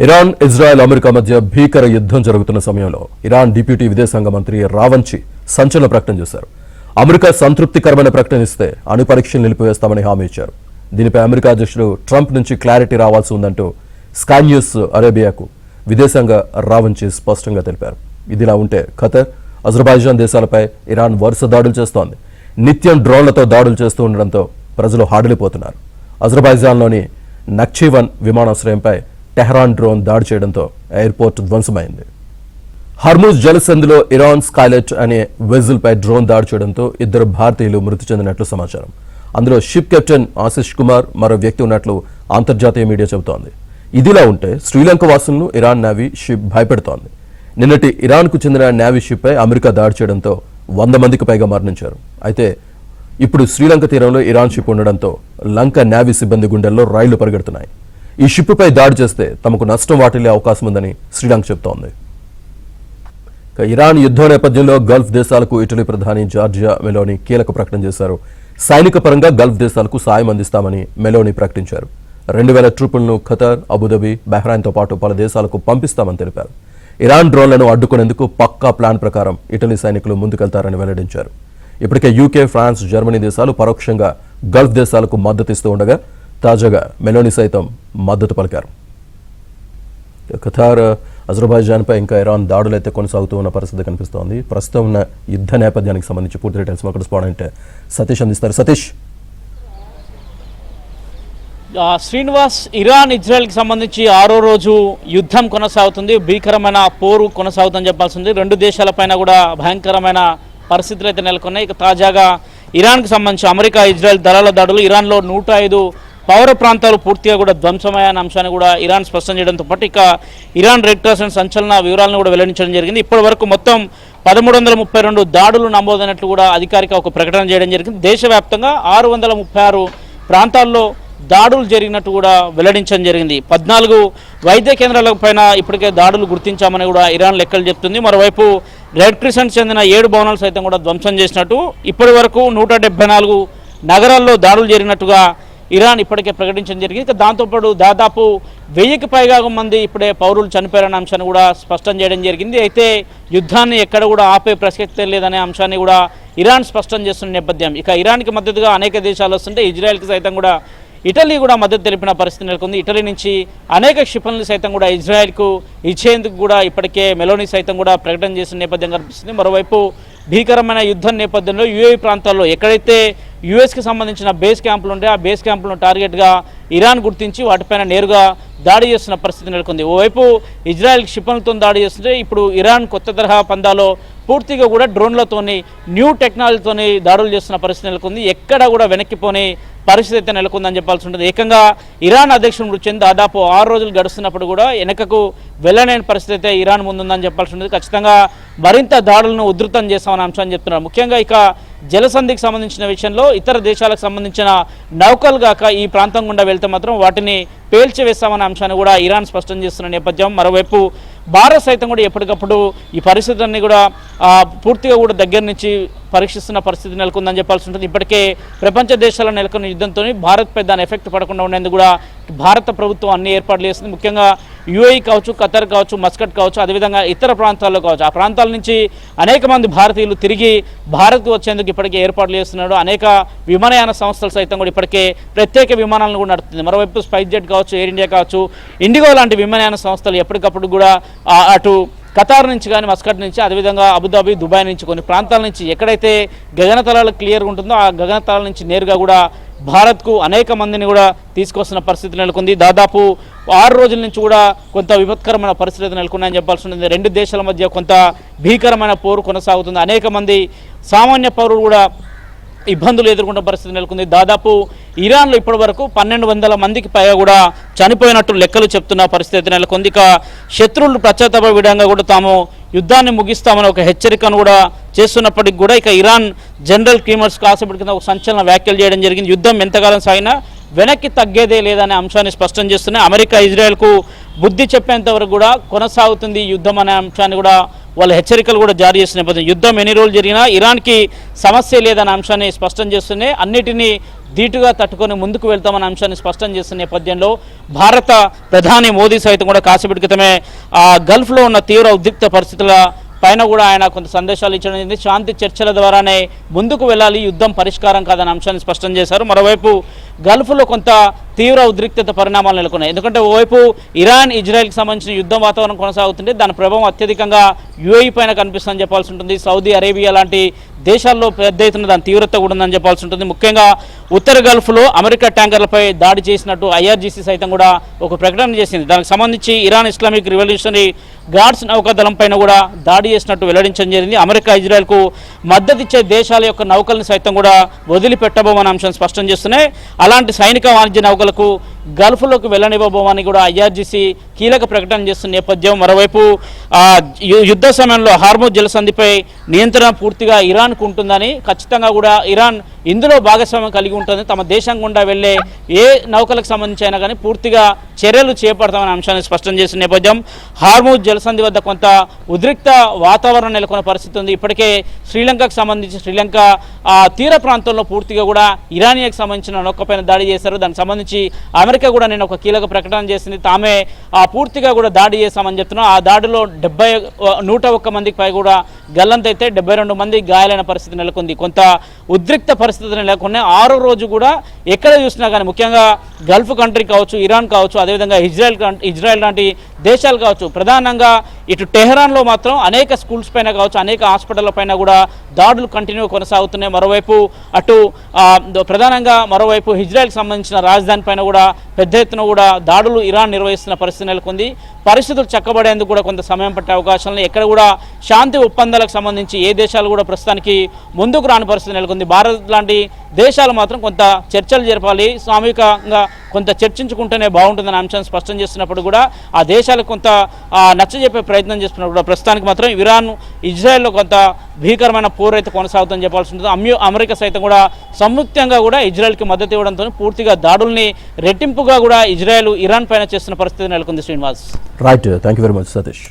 Iran, Israel, America మధ్య భీకర యుద్ధం జరుగుతున్న సమయంలో ఇరాన్ డిప్యూటీ విదేశాంగ మంత్రి రావంచి సంచలన ప్రకటన చేశారు. అమెరికా సంతృప్తికరమైన ప్రకటన ఇస్తే అణు పరీక్షలు నిలిపివేస్తామని హామీ ఇచ్చారు. దీనిపై అమెరికా అధ్యక్షుడు ట్రంప్ నుంచి క్లారిటీ రావాల్సి ఉందంటూ స్కై న్యూస్ అరేబియాకు విదేశాంగ రావంచి స్పష్టంగా తెలిపారు. ఇదిలా ఉంటే ఖతర్, అజర్బైజాన్ దేశాలపై ఇరాన్ వరుస దాడులు చేస్తోంది. నిత్యం డ్రోన్లతో దాడులు చేస్తూ ఉండడంతో ప్రజలు హాడలిపోతున్నారు. అజర్బైజాన్లోని నక్షీవన్ విమానాశ్రయంపై టెహరాన్ డ్రోన్ దాడి చేయడంతో ఎయిర్పోర్ట్ ధ్వంసమైంది. హర్మూజ్ జలసంధిలో ఇరాన్ స్కైలెట్ అనే వెజిల్పై డ్రోన్ దాడి చేయడంతో 2 భారతీయులు మృతి చెందినట్లు సమాచారం. అందులో షిప్ కెప్టెన్ ఆశిష్ కుమార్, మరో వ్యక్తి ఉన్నట్లు అంతర్జాతీయ మీడియా చెబుతోంది. ఇదిలా ఉంటే శ్రీలంక వాసులను ఇరాన్ నేవీ షిప్ భయపెడుతోంది. నిన్నటి ఇరాన్కు చెందిన నేవీ షిప్పై అమెరికా దాడి చేయడంతో 100 మందికి పైగా మరణించారు. అయితే ఇప్పుడు శ్రీలంక తీరంలో ఇరాన్ షిప్ ఉండడంతో లంక నేవీ సిబ్బంది గుండెల్లో రైళ్లు పరిగెడుతున్నాయి. ఈ షిప్పుపై దాడి చేస్తే తమకు నష్టం వాటిల్లే అవకాశం ఉందని శ్రీలంక చెబుతోంది. ఇరాన్ యుద్ధం నేపథ్యంలో గల్ఫ్ దేశాలకు ఇటలీ ప్రధాని జార్జియా మెలోని కీలక ప్రకటన చేశారు. సైనిక పరంగా గల్ఫ్ దేశాలకు సాయం అందిస్తామని మెలోని ప్రకటించారు. 2000 ట్రూపులను ఖతర్, అబుదాబి, బహ్రాయిన్తో పాటు పలు దేశాలకు పంపిస్తామని తెలిపారు. ఇరాన్ డ్రోన్లను అడ్డుకునేందుకు పక్కా ప్లాన్ ప్రకారం ఇటలీ సైనికులు ముందుకెళ్తారని వెల్లడించారు. ఇప్పటికే యూకే, ఫ్రాన్స్, జర్మనీ దేశాలు పరోక్షంగా గల్ఫ్ దేశాలకు మద్దతిస్తూ ఉండగా తాజాగా మెలోని సైతం మద్దతు పలికారు. ఖతార్, అజర్బైజాన్పై ఇంకా ఇరాన్ దాడులైతే కొనసాగుతూ ఉన్న పరిస్థితి కనిపిస్తోంది. ప్రస్తుతం ఉన్న యుద్ధ నేపథ్యానికి సంబంధించి పూర్తి డీటెయిల్స్ మా కరెస్పాండెంట్ సతీష్ అందిస్తారు. సతీష్, శ్రీనివాస్, ఇరాన్ ఇజ్రాయెల్కి సంబంధించి 6వ రోజు యుద్ధం కొనసాగుతుంది. భీకరమైన పోరు కొనసాగుతుందని చెప్పాల్సింది. 2 దేశాలపైన కూడా భయంకరమైన పరిస్థితులు అయితే నెలకొన్నాయి. ఇక తాజాగా ఇరాన్కి సంబంధించి అమెరికా, ఇజ్రాయెల్ దళాల దాడులు, ఇరాన్లో 105 పౌర ప్రాంతాలు పూర్తిగా కూడా ధ్వంసమయ్యన్న అంశాన్ని కూడా ఇరాన్ స్పష్టం చేయడంతో పాటు ఇక ఇరాన్ రెడ్ క్రాస్ సంచలన వివరాలను కూడా వెల్లడించడం జరిగింది. ఇప్పటి వరకు మొత్తం 1332 దాడులు నమోదైనట్లు కూడా అధికారిక ఒక ప్రకటన చేయడం జరిగింది. దేశవ్యాప్తంగా 636 ప్రాంతాల్లో దాడులు జరిగినట్టు కూడా వెల్లడించడం జరిగింది. 14 వైద్య కేంద్రాల పైన ఇప్పటికే దాడులు గుర్తించామని కూడా ఇరాన్ లెక్కలు చెప్తుంది. మరోవైపు రెడ్ క్రిసెంట్ చెందిన 7 భవనాలు సైతం కూడా ధ్వంసం చేసినట్టు, ఇప్పటి వరకు 174 నగరాల్లో దాడులు జరిగినట్టుగా ఇరాన్ ఇప్పటికే ప్రకటించడం జరిగింది. ఇక దాంతోపాటు దాదాపు 1000కి పైగా మంది ఇప్పుడే పౌరులు చనిపోయారనే అంశాన్ని కూడా స్పష్టం చేయడం జరిగింది. అయితే యుద్ధాన్ని ఎక్కడ కూడా ఆపే ప్రసక్తే లేదనే అంశాన్ని కూడా ఇరాన్ స్పష్టం చేస్తున్న నేపథ్యం. ఇక ఇరాన్కి మద్దతుగా అనేక దేశాలు వస్తుంటే ఇజ్రాయెల్కి సైతం కూడా ఇటలీ కూడా మద్దతు తెలిపిన పరిస్థితి నెలకొంది. ఇటలీ నుంచి అనేక క్షిపణులు సైతం కూడా ఇజ్రాయెల్కు ఇచ్చేందుకు కూడా ఇప్పటికే మెలోని సైతం కూడా ప్రకటన చేసిన నేపథ్యం కనిపిస్తుంది. మరోవైపు భీకరమైన యుద్ధం నేపథ్యంలో యుఏఈ ప్రాంతాల్లో ఎక్కడైతే యుఎస్కి సంబంధించిన బేస్ క్యాంపులు ఉంటే ఆ బేస్ క్యాంపులను టార్గెట్గా ఇరాన్ గుర్తించి వాటిపైన నేరుగా దాడి చేస్తున్న పరిస్థితి నెలకొంది. ఓవైపు ఇజ్రాయెల్ క్షిపణులతో దాడి చేస్తుంటే ఇప్పుడు ఇరాన్ కొత్త తరహా పందాలో పూర్తిగా కూడా డ్రోన్లతోని, న్యూ టెక్నాలజీతోని దాడులు చేస్తున్న పరిస్థితి నెలకొంది. ఎక్కడ కూడా వెనక్కిపోని పరిస్థితి అయితే నెలకొందని చెప్పాల్సి ఉంటుంది. ఏకంగా ఇరాన్ అధ్యక్షుడు మృతి చెంది దాదాపు 6 రోజులు గడుస్తున్నప్పుడు కూడా వెనకకు వెళ్ళలేని పరిస్థితి అయితే ఇరాన్ ముందుందని చెప్పాల్సి ఉంటుంది. ఖచ్చితంగా మరింత దాడులను ఉధృతం చేస్తామని అంశాన్ని చెప్తున్నారు. ముఖ్యంగా ఇక జలసంధికి సంబంధించిన విషయంలో ఇతర దేశాలకు సంబంధించిన నౌకలు గాక ఈ ప్రాంతం గుండా వెళ్తే మాత్రం వాటిని పేల్చివేస్తామనే అంశాన్ని కూడా ఇరాన్ స్పష్టం చేస్తున్న నేపథ్యం. మరోవైపు భారత్ సైతం కూడా ఎప్పటికప్పుడు ఈ పరిస్థితులన్నీ కూడా పూర్తిగా కూడా దగ్గర నుంచి పరీక్షిస్తున్న పరిస్థితి నెలకొందని చెప్పాల్సి ఉంటుంది. ఇప్పటికే ప్రపంచ దేశాల్లో నెలకొన్న యుద్ధంతో భారత్పై దాని ఎఫెక్ట్ పడకుండా ఉండేందుకు కూడా భారత ప్రభుత్వం అన్ని ఏర్పాట్లు చేస్తుంది. ముఖ్యంగా యుఏఈ కావచ్చు, ఖతర్ కావచ్చు, మస్కట్ కావచ్చు, అదేవిధంగా ఇతర ప్రాంతాల్లో కావచ్చు, ఆ ప్రాంతాల నుంచి అనేక మంది భారతీయులు తిరిగి భారత్కు వచ్చేందుకు ఇప్పటికే ఏర్పాట్లు చేస్తున్నాడు. అనేక విమానయాన సంస్థలు సైతం కూడా ఇప్పటికే ప్రత్యేక విమానాలను కూడా నడుపుతుంది. మరోవైపు స్పైస్ జెట్ కావచ్చు, ఎయిర్ ఇండియా కావచ్చు, ఇండిగో లాంటి విమానయాన సంస్థలు ఎప్పటికప్పుడు కూడా అటు ఖతార్ నుంచి కానీ, మస్కట్ నుంచి, అదేవిధంగా అబుదాబి, దుబాయ్ నుంచి కొన్ని ప్రాంతాల నుంచి ఎక్కడైతే గగనతలాలు క్లియర్గా ఉంటుందో ఆ గగనతలాల నుంచి నేరుగా కూడా భారత్కు అనేక మందిని కూడా తీసుకొస్తున్న పరిస్థితి నెలకొంది. దాదాపు 6 రోజుల నుంచి కూడా కొంత విపత్కరమైన పరిస్థితులు నెలకొన్నాయని చెప్పాల్సి ఉంటుంది. 2 దేశాల మధ్య కొంత భీకరమైన పోరు కొనసాగుతుంది. అనేక మంది సామాన్య పౌరులు కూడా ఇబ్బందులు ఎదుర్కొన్న పరిస్థితి నెలకొంది. దాదాపు ఇరాన్లో ఇప్పటి వరకు 1200 మందికి పైగా కూడా చనిపోయినట్టు లెక్కలు చెప్తున్న పరిస్థితి నెలకొంది. ఇక శత్రువులు పశ్చాత్తాప విధంగా కూడా తాము యుద్ధాన్ని ముగిస్తామని ఒక హెచ్చరికను కూడా చేస్తున్నప్పటికీ కూడా ఇక ఇరాన్ జనరల్ క్రీమర్స్ కాసేపటి కింద ఒక సంచలన వ్యాఖ్యలు చేయడం జరిగింది. యుద్ధం ఎంతకాలం సాగినా వెనక్కి తగ్గేదే లేదనే అంశాన్ని స్పష్టం చేస్తున్నాయి. అమెరికా ఇజ్రాయెల్కు బుద్ధి చెప్పేంత వరకు కూడా కొనసాగుతుంది యుద్ధం అనే అంశాన్ని కూడా వాళ్ళ హెచ్చరికలు కూడా జారీ చేసిన నేపథ్యం. యుద్ధం ఎన్ని రోజులు జరిగినా ఇరాన్కి సమస్య లేదనే అంశాన్ని స్పష్టం చేస్తూనే అన్నిటినీ ధీటుగా తట్టుకొని ముందుకు వెళ్తామన్న అంశాన్ని స్పష్టం చేస్తున్న నేపథ్యంలో భారత ప్రధాని మోదీ సైతం కూడా కాసేపటి క్రితమే గల్ఫ్లో ఉన్న తీవ్ర ఉద్రిక్త పరిస్థితుల పైన కూడా ఆయన కొంత సందేశాలు ఇచ్చడం జరిగింది. శాంతి చర్చల ద్వారానే ముందుకు వెళ్ళాలి, యుద్ధం పరిష్కారం కాదన్న అంశాన్ని స్పష్టం చేశారు. మరోవైపు గల్ఫ్లో కొంత తీవ్ర ఉద్రిక్తత పరిణామాలు నెలకొన్నాయి. ఎందుకంటే ఓవైపు ఇరాన్ ఇజ్రాయెల్కి సంబంధించిన యుద్ధం వాతావరణం కొనసాగుతుంటే దాని ప్రభావం అత్యధికంగా యుఏఈ పైన కనిపిస్తుందని చెప్పాల్సి ఉంటుంది. సౌదీ అరేబియా లాంటి దేశాల్లో పెద్ద ఎత్తున దాని తీవ్రత కూడా ఉందని చెప్పాల్సి ఉంటుంది. ముఖ్యంగా ఉత్తర గల్ఫ్లో అమెరికా ట్యాంకర్లపై దాడి చేసినట్టు ఐఆర్జీసీ సైతం కూడా ఒక ప్రకటన చేసింది. దానికి సంబంధించి ఇరాన్ ఇస్లామిక్ రివల్యూషనరీ గార్డ్స్ నౌకాదళం పైన కూడా దాడి చేసినట్టు వెల్లడించడం జరిగింది. అమెరికా ఇజ్రాయెల్కు మద్దతు ఇచ్చే దేశాల యొక్క నౌకల్ని సైతం కూడా వదిలిపెట్టబోమన్న అంశం స్పష్టం చేస్తున్నాయి. అలాంటి సైనిక వాణిజ్య నౌకలకు గల్ఫ్లోకి వెళ్ళనివ్వబోమని కూడా ఐఆర్జీసీ కీలక ప్రకటన చేస్తున్న నేపథ్యం. మరోవైపు యుద్ధ సమయంలో హార్మోజ్ జలసంధిపై నియంత్రణ పూర్తిగా ఇరాన్కు ఉంటుందని, ఖచ్చితంగా కూడా ఇరాన్ ఇందులో భాగస్వామ్యం కలిగి ఉంటుంది. తమ దేశం గుండా వెళ్లే ఏ నౌకలకు సంబంధించి అయినా కానీ పూర్తిగా చర్యలు చేపడతామనే అంశాన్ని స్పష్టం చేసిన నేపథ్యం. హార్మోజ్ జలసంధి వద్ద కొంత ఉద్రిక్త వాతావరణం నెలకొన్న పరిస్థితి ఉంది. ఇప్పటికే శ్రీలంకకు సంబంధించి శ్రీలంక తీర ప్రాంతంలో పూర్తిగా కూడా ఇరానియాకి సంబంధించిన నౌకపైన దాడి చేశారు. దానికి సంబంధించి అమెరికా కూడా నేను ఒక కీలక ప్రకటన చేసింది. తామే పూర్తిగా కూడా దాడి చేశామని చెప్తున్నాం. ఆ దాడిలో 101 మందికి పై కూడా గల్లంతైతే 72 మంది గాయాలైన పరిస్థితి నెలకొంది. కొంత ఉద్రిక్త పరిస్థితులు నెలకొన్నాయి. 6వ రోజు కూడా ఎక్కడ చూసినా కానీ ముఖ్యంగా గల్ఫ్ కంట్రీ కావచ్చు, ఇరాన్ కావచ్చు, అదేవిధంగా ఇజ్రాయెల్ లాంటి దేశాలు కావచ్చు, ప్రధానంగా ఇటు టెహరాన్లో మాత్రం అనేక స్కూల్స్ పైన కావచ్చు, అనేక హాస్పిటళ్ల పైన కూడా దాడులు కంటిన్యూ కొనసాగుతున్నాయి. మరోవైపు అటు ప్రధానంగా ఇజ్రాయెల్కి సంబంధించిన రాజధాని పైన కూడా పెద్ద ఎత్తున కూడా దాడులు ఇరాన్ నిర్వహిస్తున్న పరిస్థితి నెలకొంది. పరిస్థితులు చక్కబడేందుకు కూడా కొంత సమయం పట్టే అవకాశాలను, ఎక్కడ కూడా శాంతి ఒప్పందాలకు సంబంధించి ఏ దేశాలు కూడా ప్రస్తుతానికి ముందుకు రాని పరిస్థితి నెలకొంది. భారత్ లాంటి దేశాలు మాత్రం కొంత చర్చలు జరపాలి, సామూహికంగా కొంత చర్చించుకుంటేనే బాగుంటుందనే అంశాన్ని స్పష్టం చేస్తున్నప్పుడు కూడా ఆ దేశాలకు కొంత నచ్చజెప్పే ప్రయత్నం చేస్తున్నప్పుడు కూడా ప్రస్తుతానికి మాత్రం ఇరాన్ ఇజ్రాయెల్లో కొంత భీకరమైన పోరు అయితే కొనసాగుతుందని చెప్పాల్సి ఉంటుంది. అమెరికా సైతం కూడా సంయుక్తంగా కూడా ఇజ్రాయెల్కి మద్దతు ఇవ్వడంతో పూర్తిగా దాడుల్ని రెట్టింపుగా కూడా ఇజ్రాయెల్ ఇరాన్ పైన చేస్తున్న పరిస్థితి నెలకొంది. Srinivas, right, thank you very much Satish.